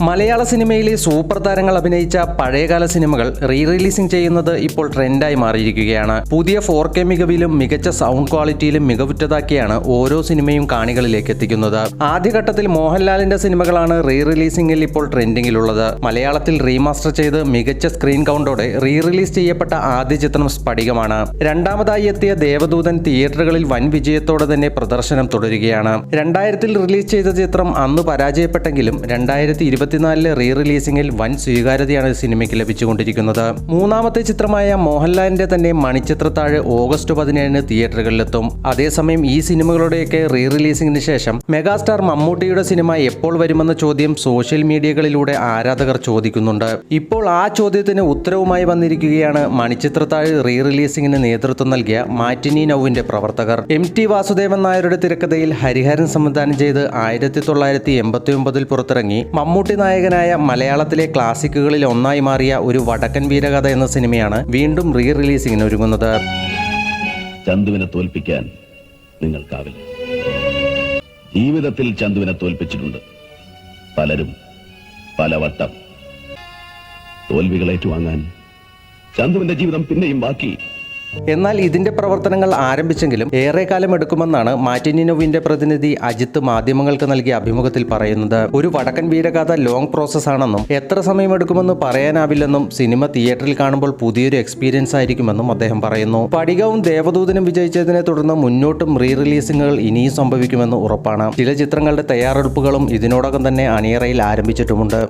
മലയാള സിനിമയിലെ സൂപ്പർ താരങ്ങൾ അഭിനയിച്ച പഴയകാല സിനിമകൾ റിലീസിംഗ് ചെയ്യുന്നത് ഇപ്പോൾ ട്രെൻഡായി മാറിയിരിക്കുകയാണ്. പുതിയ 4K മികവിലും മികച്ച സൗണ്ട് ക്വാളിറ്റിയിലും മികവുറ്റതാക്കിയാണ് ഓരോ സിനിമയും കാണികളിലേക്ക് എത്തിക്കുന്നത്. ആദ്യഘട്ടത്തിൽ മോഹൻലാലിന്റെ സിനിമകളാണ് റിലീസിംഗിൽ ഇപ്പോൾ ട്രെൻഡിങ്ങിലുള്ളത്. മലയാളത്തിൽ റീമാസ്റ്റർ ചെയ്ത് മികച്ച സ്ക്രീൻ കൗണ്ടോടെ റിലീസ് ചെയ്യപ്പെട്ട ആദ്യ ചിത്രം സ്ഫടികമാണ്. രണ്ടാമതായി എത്തിയ ദേവദൂതൻ തിയേറ്ററുകളിൽ വൻ വിജയത്തോടെ തന്നെ പ്രദർശനം തുടരുകയാണ്. 2000-ൽ റിലീസ് ചെയ്ത ചിത്രം അന്ന് പരാജയപ്പെട്ടെങ്കിലും 2024-ലെ റിലീസിംഗിൽ വൻ സ്വീകാര്യതയാണ് സിനിമയ്ക്ക് ലഭിച്ചുകൊണ്ടിരിക്കുന്നത്. മൂന്നാമത്തെ ചിത്രമായ മോഹൻലാലിന്റെ തന്നെ മണിച്ചിത്രത്താഴ് ഓഗസ്റ്റ് 17-ന് തിയേറ്ററുകളിലെത്തും. അതേസമയം ഈ സിനിമകളുടെയൊക്കെ റിലീസിംഗിന് ശേഷം മെഗാസ്റ്റാർ മമ്മൂട്ടിയുടെ സിനിമ എപ്പോൾ വരുമെന്ന ചോദ്യം സോഷ്യൽ മീഡിയകളിലൂടെ ആരാധകർ ചോദിക്കുന്നുണ്ട്. ഇപ്പോൾ ആ ചോദ്യത്തിന് ഉത്തരവുമായി വന്നിരിക്കുകയാണ് മണിച്ചിത്രത്താഴ് റിലീസിംഗിന് നേതൃത്വം നൽകിയ മാറ്റിനി നൗവിന്റെ പ്രവർത്തകർ. MT വാസുദേവൻ നായരുടെ തിരക്കഥയിൽ ഹരിഹരൻ സംവിധാനം ചെയ്ത് 1989-ൽ പുറത്തിറങ്ങി മമ്മൂട്ടി നായകനായ മലയാളത്തിലെ ക്ലാസിക്കുകളിൽ ഒന്നായി മാറിയ ഒരു വടക്കൻ വീരകഥ എന്ന സിനിമയാണ് വീണ്ടും റിലീസിംഗിന് ഒരുങ്ങുന്നത്. ചന്തുവിനെ തോൽപ്പിക്കാൻ നിങ്ങൾക്കാവില്ല. ജീവിതത്തിൽ ചന്തുവിനെ തോൽപ്പിച്ചിട്ടുണ്ട് പലരും പലവട്ടം. തോൽവികൾ ഏറ്റുവാങ്ങാൻ ചന്തുവിന്റെ ജീവിതം പിന്നെയും ബാക്കി. എന്നാൽ ഇതിന്റെ പ്രവർത്തനങ്ങൾ ആരംഭിച്ചെങ്കിലും ഏറെക്കാലം എടുക്കുമെന്നാണ് മാറ്റിനി നൗവിന്റെ പ്രതിനിധി അജിത്ത് മാധ്യമങ്ങൾക്ക് നൽകിയ അഭിമുഖത്തിൽ പറയുന്നത്. ഒരു വടക്കൻ വീരഗാഥ ലോങ് പ്രോസസ് ആണെന്നും എത്ര സമയമെടുക്കുമെന്ന് പറയാനാവില്ലെന്നും സിനിമ തിയേറ്ററിൽ കാണുമ്പോൾ പുതിയൊരു എക്സ്പീരിയൻസ് ആയിരിക്കുമെന്നും അദ്ദേഹം പറയുന്നു. സ്ഫടികവും ദേവദൂതനും വിജയിച്ചതിനെ തുടർന്ന് മുന്നോട്ടും റിലീസിംഗുകൾ ഇനിയും സംഭവിക്കുമെന്ന് ഉറപ്പാണ്. ചില ചിത്രങ്ങളുടെ തയ്യാറെടുപ്പുകളും ഇതിനോടകം തന്നെ അണിയറയിൽ ആരംഭിച്ചിട്ടുമുണ്ട്.